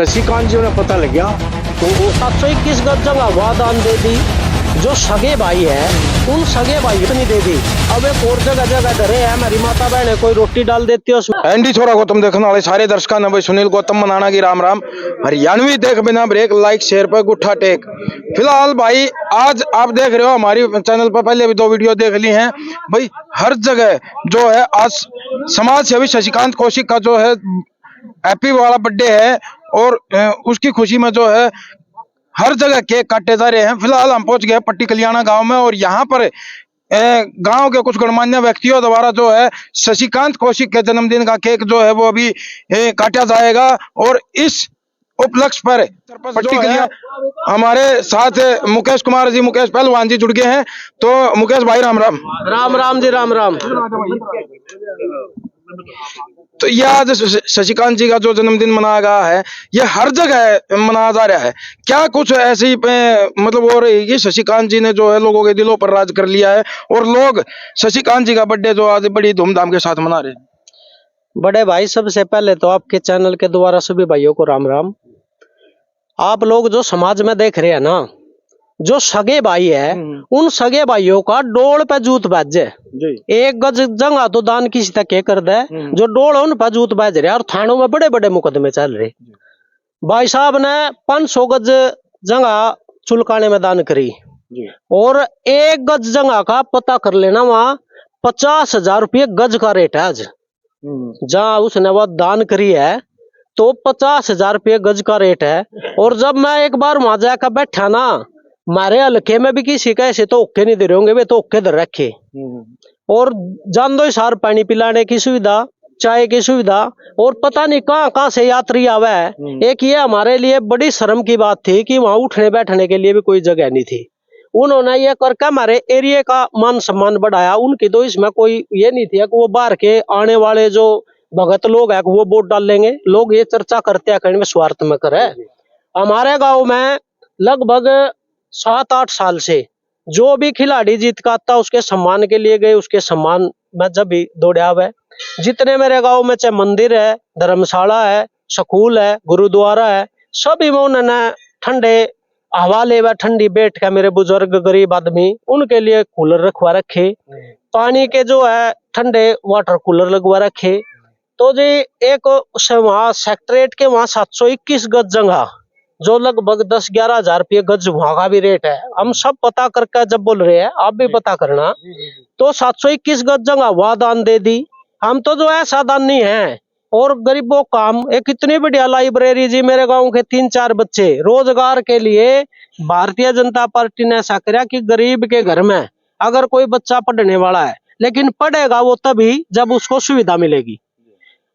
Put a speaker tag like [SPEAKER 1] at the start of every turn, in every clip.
[SPEAKER 1] शशिकांत जी ने पता लग गया तो वो 721 गज जगह वादान दे दी। जो सगे भाई है उन सगे भाई इतनी दे दी। अब एक और जगह जगह धरे है, हमारी माता बहन कोई रोटी डाल देती है उसमें।
[SPEAKER 2] एंडी छोरा गौतम देखने वाले सारे दर्शकों ने भाई सुनील गौतम मनाना की राम राम। हरियाणवी देख बिना ब्रेक लाइक शेयर पर गुट्ठा टेक। फिलहाल भाई आज आप देख रहे हो हमारी चैनल पर पहले भी 2 वीडियो देख ली हैं भाई। हर जगह जो है आज समाज सेवी शशिकांत कौशिक का जो है हैप्पी वाला बर्थडे है और उसकी खुशी में जो है हर जगह केक काटे जा रहे हैं। फिलहाल हम पहुंच गए पट्टी कल्याणा गांव में और यहाँ पर गांव के कुछ गणमान्य व्यक्तियों द्वारा जो है शशिकांत कौशिक के जन्मदिन का केक जो है वो अभी काटा जाएगा। और इस उपलक्ष्य पर पट्टी कल्याण हमारे साथ मुकेश कुमार जी, मुकेश पहलवान जी जुड़ गए हैं। तो मुकेश भाई राम राम।
[SPEAKER 1] राम राम जी, राम राम।
[SPEAKER 2] तो यह आज शशिकांत जी का जो जन्मदिन मनाया गया है ये हर जगह मनाया जा रहा है, क्या कुछ ऐसी मतलब हो रही है कि शशिकांत जी ने जो है लोगों के दिलों पर राज कर लिया है और लोग शशिकांत जी का बर्थडे जो आज बड़ी धूमधाम के साथ मना रहे हैं?
[SPEAKER 1] बड़े भाई, सबसे पहले तो आपके चैनल के द्वारा सभी भाइयों को राम राम। आप लोग जो समाज में देख रहे हैं ना, जो सगे भाई है उन सगे भाइयों का डोल पे जूत बाजे। एक गज जगह तो दान किसी तक के कर दे, जो डोल उन पे जूत बाज रहे और थानों में बड़े बड़े मुकदमे चल रहे। भाई साहब ने 500 गज जगह चुलकाने में दान करी और 1 गज जगह का पता कर लेना, वहां 50,000 रुपये गज का रेट है आज। जहाँ उसने वो दान करी है तो 50,000 रुपये गज का रेट है। और जब मैं एक बार वहां जाकर बैठा ना, मारे हल्के में भी किसी का ऐसे तो ओके नहीं दे रहे होंगे, वे तो ओके दे रखे। और जान दो सार पानी पिलाने की सुविधा, चाय की सुविधा, और पता नहीं कहाँ कहाँ से यात्री आवे है। एक ये हमारे लिए बड़ी शर्म की बात थी कि वहां उठने बैठने के लिए भी कोई जगह नहीं थी। उन्होंने ये करके हमारे एरिया का मान सम्मान बढ़ाया। उनकी तो इसमें कोई ये नहीं थी कि वो बाहर के आने वाले जो भगत लोग हैं वो वोट डाल लेंगे। लोग ये चर्चा करते हैं कहीं में स्वार्थ में करे। हमारे गाँव में लगभग 7-8 साल से जो भी खिलाड़ी जीत का आता उसके सम्मान के लिए गए, उसके सम्मान में जब भी दौड़े आवे। जितने मेरे गांव में चाहे मंदिर है, धर्मशाला है, स्कूल है, गुरुद्वारा है, सभी में उन्होंने ठंडे हवा ले ठंडी बैठ के मेरे बुजुर्ग गरीब आदमी उनके लिए कूलर रखवा रखे, पानी के जो है ठंडे वाटर कूलर लगवा रखे। तो जी एक वहाँ सेक्रेटरेट के वहाँ 721 गज जगह जो लगभग 10-11 हजार रुपये गज वहां का भी रेट है। हम सब पता करके जब बोल रहे हैं, आप भी पता करना। तो 721 गज जगह वह दान दे दी। हम तो जो ऐसा दान नहीं है और गरीबों काम एक इतनी बढ़िया लाइब्रेरी जी, मेरे गांव के 3-4 बच्चे रोजगार के लिए भारतीय जनता पार्टी ने ऐसा किया कि गरीब के घर में अगर कोई बच्चा पढ़ने वाला है, लेकिन पढ़ेगा वो तभी जब उसको सुविधा मिलेगी।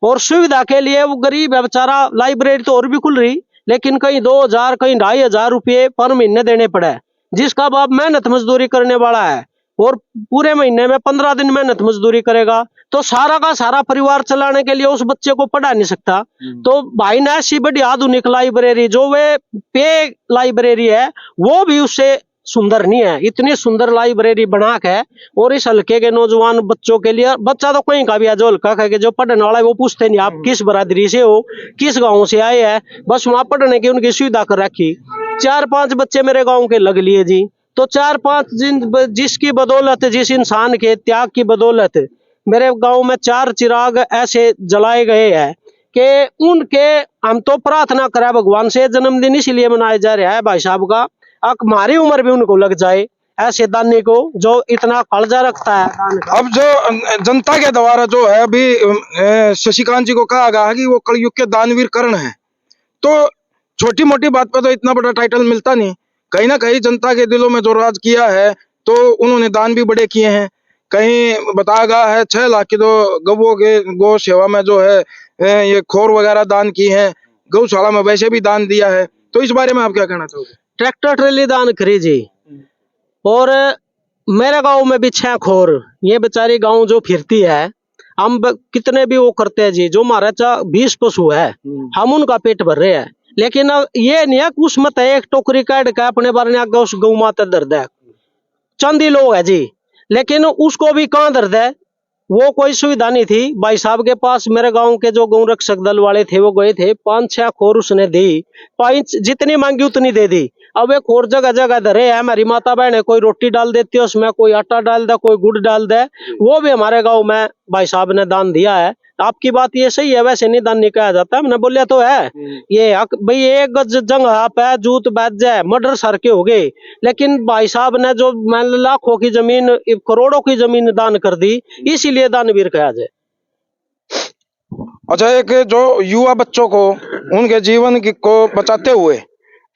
[SPEAKER 1] और सुविधा के लिए वो गरीब है बेचारा, लाइब्रेरी तो और भी खुल रही, लेकिन कहीं 2,000 कहीं 2,500 रुपये पर महीने देने पड़े। जिसका बाप मेहनत मजदूरी करने वाला है और पूरे महीने में 15 दिन मेहनत मजदूरी करेगा तो सारा का सारा परिवार चलाने के लिए उस बच्चे को पढ़ा नहीं सकता। तो भाई ने ऐसी बड़ी आधुनिक लाइब्रेरी, जो वे पे लाइब्रेरी है वो भी उससे सुंदर नहीं है, इतनी सुंदर लाइब्रेरी बना के। और इस हल्के के नौजवान बच्चों के लिए, बच्चा तो कहीं का भी है जो हल्का है, जो पढ़ने वाला है वो पूछते नहीं आप किस बरादरी से हो, किस गांव से आए हैं, बस वहां पढ़ने की उनकी सुविधा कर रखी। 4-5 बच्चे मेरे गांव के लग लिए जी। तो 4-5 जिसकी बदौलत, जिस इंसान के त्याग की बदौलत मेरे गांव में 4 चिराग ऐसे जलाए गए हैं कि उनके हम तो प्रार्थना करें भगवान से, जन्मदिन इसलिए मनाया जा रहा है भाई साहब का, हमारी उम्र भी उनको लग जाए ऐसे दानी को जो इतना कालजा रखता है दान का।
[SPEAKER 2] अब जो जनता के द्वारा जो है अभी शशिकांत जी को कहा गया है कि वो कलयुग के दानवीर कर्ण है, तो छोटी मोटी बात पर तो इतना बड़ा टाइटल मिलता नहीं। कहीं ना कहीं जनता के दिलों में जो राज किया है तो उन्होंने दान भी बड़े किए हैं। कहीं बताया गया है 6 लाख की तो गौओं के गौ सेवा में जो है ये खोर वगैरह दान की है, गौशाला में वैसे भी दान दिया है। तो इस बारे में आप क्या कहना चाहोगे?
[SPEAKER 1] ट्रैक्टर ट्रेली दान करी जी। और मेरे गांव में भी 6 खोर, ये बेचारी गांव जो फिरती है, हम कितने भी वो करते हैं जी, जो हमारा 20 पशु है हम उनका पेट भर रहे हैं। लेकिन ये नहीं है कुछ मत है एक टोकरी काट के अपने बारे में आगे उस गौ माता दर्द है, चंदी लोग है जी, लेकिन उसको भी कहाँ दर्द है, वो कोई सुविधा नहीं थी। भाई साहब के पास मेरे गांव के जो गौ रक्षक दल वाले थे वो गए थे, 5-6 खोर उसने दी, 5 जितनी मांगी उतनी दे दी। अब एक खोर जगह जगह धरे है, हमारी माता बहन है, कोई रोटी डाल देती है उसमें, कोई आटा डाल दे, कोई गुड़ डाल दे, वो भी हमारे गाँव में भाई साहब ने दान दिया है। आपकी बात ये सही है, वैसे नहीं दान नहीं कहा जाता, हमने बोलिया तो है ये हक भाई। एक गज जंग पे जूत बैठ जाए, मर्डर सर के हो गए, लेकिन भाई साहब ने जो लाखों की जमीन, करोड़ों की जमीन दान कर दी, इसीलिए दानवीर कहा जाए।
[SPEAKER 2] अच्छा, एक जो युवा बच्चों को उनके जीवन को बचाते हुए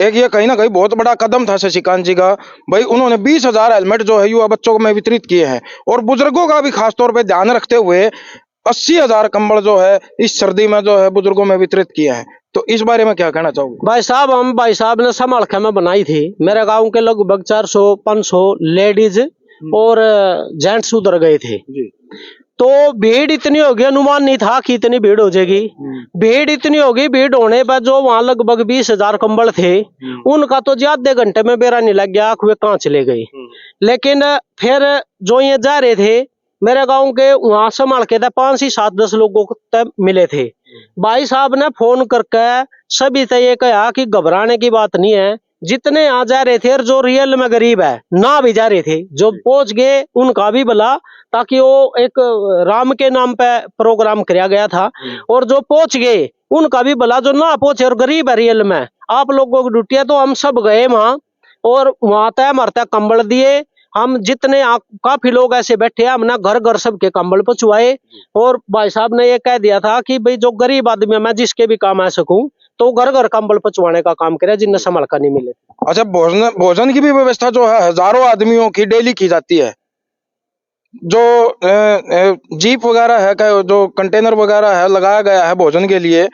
[SPEAKER 2] एक ये कहीं ना कहीं बहुत बड़ा कदम था शशिकांत जी का। भाई उन्होंने 20,000 हेलमेट जो है युवा बच्चों को में वितरित किए हैं, और बुजुर्गों का भी खासतौर पे ध्यान रखते हुए 80,000 कंबल जो है इस सर्दी में जो है बुजुर्गों में वितरित किए हैं। तो इस बारे में क्या कहना चाहोगे?
[SPEAKER 1] भाई साहब, हम भाई साहब ने संभाल के में बनाई थी। मेरे गांव के लगभग 400-500 लेडीज और जेंट्स उधर गए थे। तो भीड़ इतनी होगी, अनुमान नहीं था कि इतनी भीड़ हो जाएगी। भीड़ इतनी होगी, भीड़ होने पर जो वहां लगभग 20,000 कंबल थे, उनका तो जी आधे घंटे में बेरा नहीं लग गया, आंख वे कहाँ चले गई। लेकिन फिर जो ये जा रहे थे, मेरे गांव के वहां संभाल के 5 से 7-10 लोगों को तब मिले थे। भाई साहब ने फोन करके सभी से ये कहा कि घबराने की बात नहीं है, जितने यहाँ जा रहे थे और जो रियल में गरीब है ना भी जा रहे थे, जो पहुंच गए उनका भी भला, ताकि वो एक राम के नाम पे प्रोग्राम किया गया था, और जो पहुंच गए उनका भी भला, जो ना पहुंचे और गरीब है रियल में, आप लोगों की ड्यूटी है। तो हम सब गए वहां, और वहां तय हमारे कंबल दिए। हम जितने काफी लोग ऐसे बैठे हैं, हमने घर घर सबके कंबल पहुंचवाए, और भाई साहब ने ये कह दिया था कि भाई जो गरीब आदमी है, मैं जिसके भी काम आ सकूं, तो घर घर कंबल पहुंचवाने का काम करे जिन्हें संभाल का नहीं मिले।
[SPEAKER 2] अच्छा, भोजन की भी व्यवस्था जो है हजारों आदमियों की डेली की जाती है। जो जीप वगैरह है, जो कंटेनर वगैरह है लगाया गया है भोजन के लिए,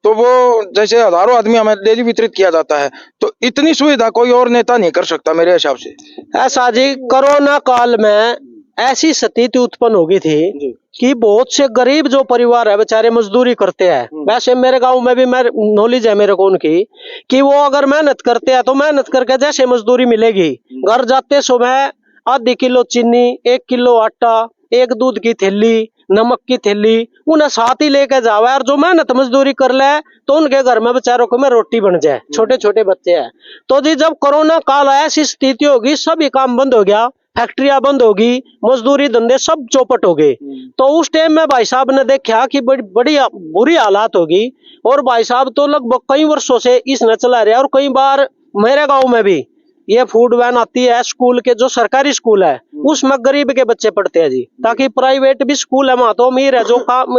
[SPEAKER 2] तो वो जैसे हजारों आदमी हमें डेली वितरित किया जाता है, तो इतनी सुविधा कोई और नेता नहीं कर सकता मेरे हिसाब से।
[SPEAKER 1] ऐसा जी, कोरोना काल में ऐसी स्थिति उत्पन्न हो गई थी कि बहुत से गरीब जो परिवार है बेचारे मजदूरी करते हैं। वैसे मेरे गांव में भी नॉलेज है मेरे को उनकी, कि वो अगर मेहनत करते हैं तो मेहनत करके जैसे मजदूरी मिलेगी, घर जाते सुबह आधी किलो चीनी, 1 किलो आटा, 1 दूध की थैली, नमक की थैली उन्हें साथ ही लेके जावा, और जो मेहनत मजदूरी कर ले तो उनके घर में बेचारों को में रोटी बन जाए। छोटे छोटे बच्चे हैं। तो जी जब कोरोना काल आया, ऐसी स्थिति होगी, सभी काम बंद हो गया, फैक्ट्रियां बंद होगी, मजदूरी धंधे सब चौपट हो गए। तो उस टाइम में भाई साहब ने देखा कि बड़ी बुरी हालात होगी, और भाई साहब तो लगभग कई वर्षों से इसने चला रहे। और कई बार मेरे गाँव में भी ये फूड वैन आती है, स्कूल के जो सरकारी स्कूल है उसमें गरीब के बच्चे पढ़ते हैं जी, ताकि प्राइवेट भी स्कूल है वहां तो अमीर है, जो काम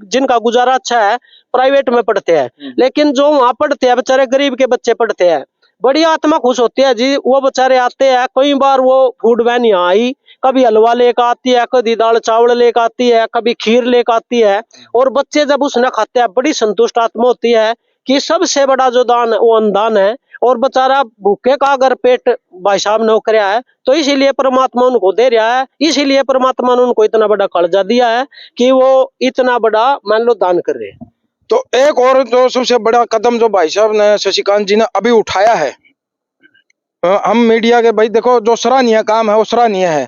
[SPEAKER 1] जिनका गुजारा अच्छा है प्राइवेट में पढ़ते हैं, लेकिन जो वहां पढ़ते हैं बेचारे गरीब के बच्चे पढ़ते हैं, बड़ी आत्मा खुश होती है जी। वो बेचारे आते हैं, कई बार वो फूड वैन यहाँ आई, कभी हलवा लेकर आती है, कभी दाल चावल लेकर आती है, कभी खीर लेकर आती है, और बच्चे जब उसने खाते हैं बड़ी संतुष्ट आत्मा होती है कि सबसे बड़ा जो दान है वो अन्नदान है। और बेचारा भूखे का अगर पेट भाई साहब ने कराया है, तो इसीलिए परमात्मा उनको दे रहा है, इसीलिए परमात्मा ने उनको इतना बड़ा कर्जा दिया है कि वो इतना बड़ा मान लो दान कर रहे हैं।
[SPEAKER 2] तो एक और जो सबसे बड़ा कदम जो भाई साहब ने, शशिकांत जी ने अभी उठाया है, हम मीडिया के भाई देखो, जो सराहनीय काम है वो सराहनीय है।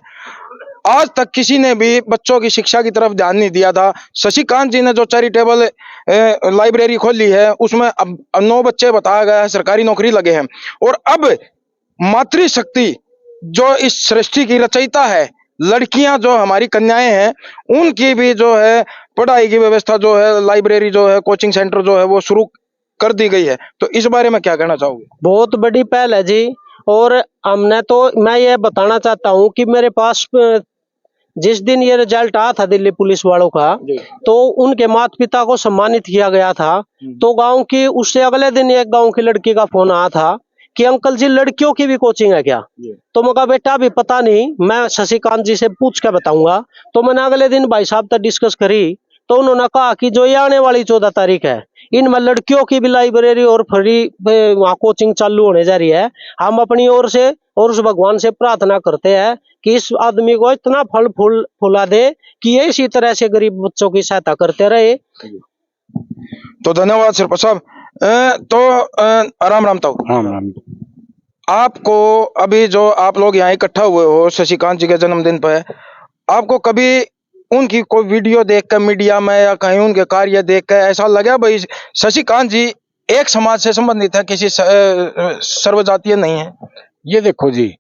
[SPEAKER 2] आज तक किसी ने भी बच्चों की शिक्षा की तरफ ध्यान नहीं दिया था। शशिकांत जी ने जो चैरिटेबल लाइब्रेरी खोली है, उसमें अब 9 बच्चे बताया गया है सरकारी नौकरी लगे हैं। और अब मातृशक्ति जो इस सृष्टि की रचयिता है, लड़कियां जो हमारी कन्याएं हैं, उनकी भी जो है पढ़ाई की व्यवस्था जो है, लाइब्रेरी जो है, कोचिंग सेंटर जो है वो शुरू कर दी गई है। तो इस बारे में क्या कहना चाहोगे?
[SPEAKER 1] बहुत बड़ी पहल है जी। और हमने तो, मैं ये बताना चाहता हूँ कि मेरे पास जिस दिन ये रिजल्ट आया था दिल्ली पुलिस वालों का, तो उनके माता पिता को सम्मानित किया गया था। तो गांव की, उससे अगले दिन एक गांव की लड़की का फोन आया था कि अंकल जी लड़कियों की भी कोचिंग है क्या? तो मैं कहा बेटा अभी पता नहीं, मैं शशिकांत जी से पूछ के बताऊंगा। तो मैंने अगले दिन भाई साहब तक डिस्कस करी, तो उन्होंने कहा कि जो ये आने वाली 14 तारीख है, इनमें लड़कियों की भी लाइब्रेरी और फ्री वहाँ कोचिंग चालू होने जा रही है। हम अपनी ओर से और उस भगवान से प्रार्थना करते हैं कि इस आदमी को इतना फल फूल फुला दे कि ये इसी तरह से गरीब बच्चों की सहायता करते रहे।
[SPEAKER 2] तो धन्यवाद सरपंच साहब। राम राम ताऊ।
[SPEAKER 3] राम राम।
[SPEAKER 2] आपको अभी जो आप लोग यहाँ इकट्ठा हुए हो शशिकांत जी के जन्मदिन पर, आपको कभी उनकी कोई वीडियो देख कर मीडिया में या कहीं उनके कार्य देख कर ऐसा लगा भाई शशिकांत जी एक समाज से संबंधित है, किसी सर्वजातीय नहीं है?
[SPEAKER 3] ये देखो जी,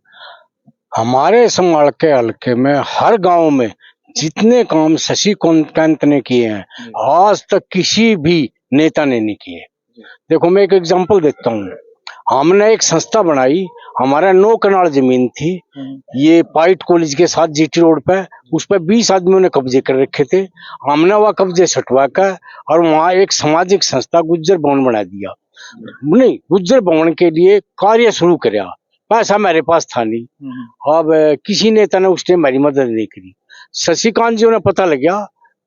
[SPEAKER 3] हमारे समाज के हल्के में हर गांव में जितने काम शशिकांत ने किए हैं आज तक किसी भी नेता ने नहीं किए। देखो मैं एक एग्जांपल देता हूँ, हमने एक संस्था बनाई, हमारा 9 कनाल जमीन थी, ये पाइट कॉलेज के साथ जीटी रोड पे, उस पर 20 आदमियों ने कब्जे कर रखे थे। हमने वह कब्जे छुटवा कर और वहाँ एक सामाजिक संस्था गुज्जर भवन बना दिया। नहीं, गुज्जर भवन के लिए कार्य शुरू किया, पैसा मेरे पास था नहीं। अब किसी नेता ने उस टाइम मेरी मदद नहीं करी। शशिकांत जी ने पता लगा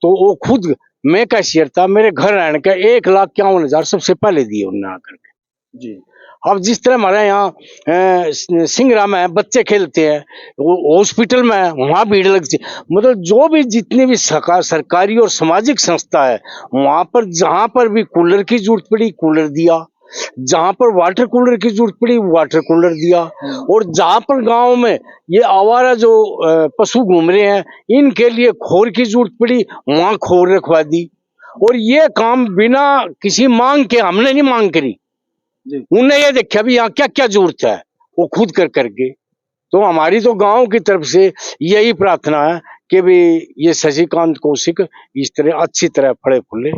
[SPEAKER 3] तो वो खुद, मैं कैशियर था, मेरे घर आने का 1,51,000 सबसे पहले दिए उन्होंने आकर के जी। अब जिस तरह हमारे यहाँ सिंगरा में बच्चे खेलते हैं, हॉस्पिटल में वहाँ भीड़ लगती है, मतलब जो भी जितनी भी सरकारी और सामाजिक संस्था है वहाँ पर जहाँ पर भी कूलर की जरूरत पड़ी कूलर दिया, जहाँ पर वाटर कूलर की जरूरत पड़ी वाटर कूलर दिया, और जहाँ पर गांव में ये आवारा जो पशु घूम रहे हैं इनके लिए खोर की जरूरत पड़ी वहाँ खोर रखवा दी। और ये काम बिना किसी मांग के, हमने नहीं मांग करी, उन्हें ये देखा भी यहाँ क्या क्या जरूरत है वो खुद कर करके। तो हमारी तो गांव की तरफ से यही प्रार्थना है कि भी ये शशिकांत कौशिक इस तरह अच्छी तरह फले फूले।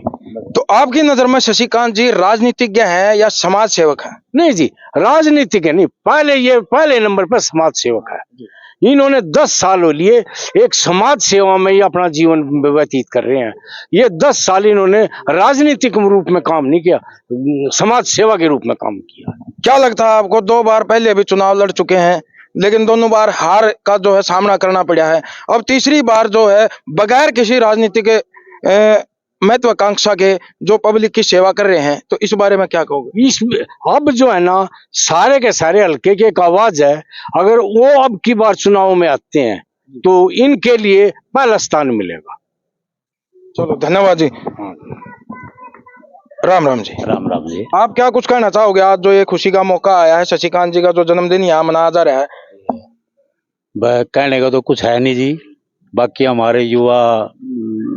[SPEAKER 2] तो आपकी नजर में शशिकांत जी राजनीतिज्ञ हैं या समाज सेवक हैं?
[SPEAKER 3] नहीं जी, राजनीतिक है नहीं, पहले नंबर पर समाज सेवक है। इन्होंने 10 साल हो लिए एक समाज सेवा में ही अपना जीवन व्यतीत कर रहे हैं। ये 10 साल इन्होंने राजनीतिक रूप में काम नहीं किया, समाज सेवा के रूप में काम किया।
[SPEAKER 2] क्या लगता है आपको, 2 बार पहले भी चुनाव लड़ चुके हैं लेकिन दोनों बार हार का जो है सामना करना पड़ा है, अब तीसरी बार जो है बगैर किसी राजनीतिक महत्वाकांक्षा के जो पब्लिक की सेवा कर रहे हैं, तो इस बारे में क्या कहोगे?
[SPEAKER 3] अब जो है ना सारे के सारे हल्के की एक आवाज है, अगर वो अब की बार चुनाव में आते हैं तो इनके लिए पहला स्थान मिलेगा।
[SPEAKER 2] चलो धन्यवाद जी। राम राम जी।
[SPEAKER 3] राम राम जी।
[SPEAKER 2] आप क्या कुछ कहना चाहोगे, आज जो ये खुशी का मौका आया है, शशिकांत जी का जो जन्मदिन यहाँ मनाया जा रहा है?
[SPEAKER 3] कहने का तो कुछ है नहीं जी, बाकी हमारे युवा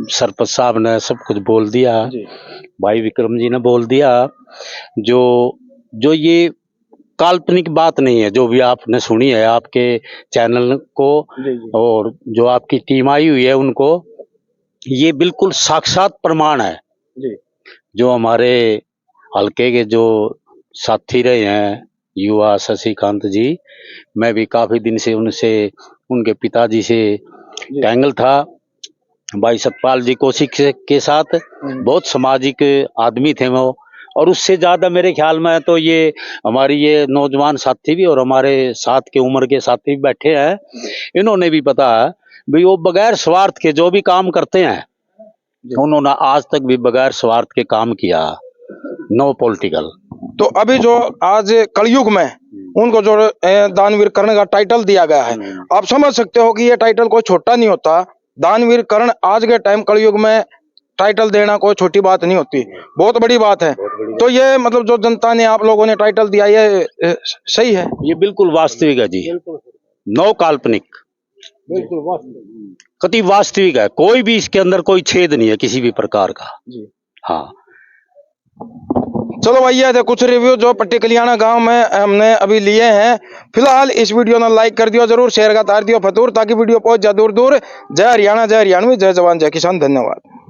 [SPEAKER 3] सरपंच साहब ने सब कुछ बोल दिया, भाई विक्रम जी ने बोल दिया। जो ये काल्पनिक बात नहीं है जो भी आपने सुनी है आपके चैनल को, और जो आपकी टीम आई हुई है उनको, ये बिल्कुल साक्षात प्रमाण है। जो हमारे हल्के के जो साथी रहे हैं युवा शशिकांत जी, मैं भी काफी दिन से उनके पिताजी से टैंगल था, भाई सतपाल जी कौशिक के साथ, बहुत सामाजिक आदमी थे वो। और उससे ज्यादा मेरे ख्याल में तो ये हमारी ये नौजवान साथी भी और हमारे साथ के उम्र के साथी भी बैठे हैं, इन्होंने भी पता है भाई वो बगैर स्वार्थ के जो भी काम करते हैं उन्होंने आज तक भी बगैर स्वार्थ के काम किया, नो पॉलिटिकल।
[SPEAKER 2] तो अभी जो आज कलयुग में उनको जो दानवीर कर्ण का टाइटल दिया गया है, आप समझ सकते हो कि ये टाइटल कोई छोटा नहीं होता। दानवीर कर्ण आज के टाइम कलयुग में टाइटल देना कोई छोटी बात नहीं होती, बहुत बड़ी बात है। तो ये मतलब जो जनता ने आप लोगों ने टाइटल दिया ये सही है?
[SPEAKER 3] ये बिल्कुल वास्तविक है जी, नो काल्पनिक, कति वास्तविक है, कोई भी इसके अंदर कोई छेद नहीं है किसी भी प्रकार का जी। हाँ
[SPEAKER 2] चलो भैया थे कुछ रिव्यू जो पट्टी कलियाना गांव में हमने अभी लिए हैं। फिलहाल इस वीडियो ने लाइक कर दियो, जरूर शेयर का तार दियो फतूर, ताकि वीडियो पहुंच जाए दूर दूर। जय हरियाणा, जय हरियाणवी, जय जवान, जय किसान। धन्यवाद।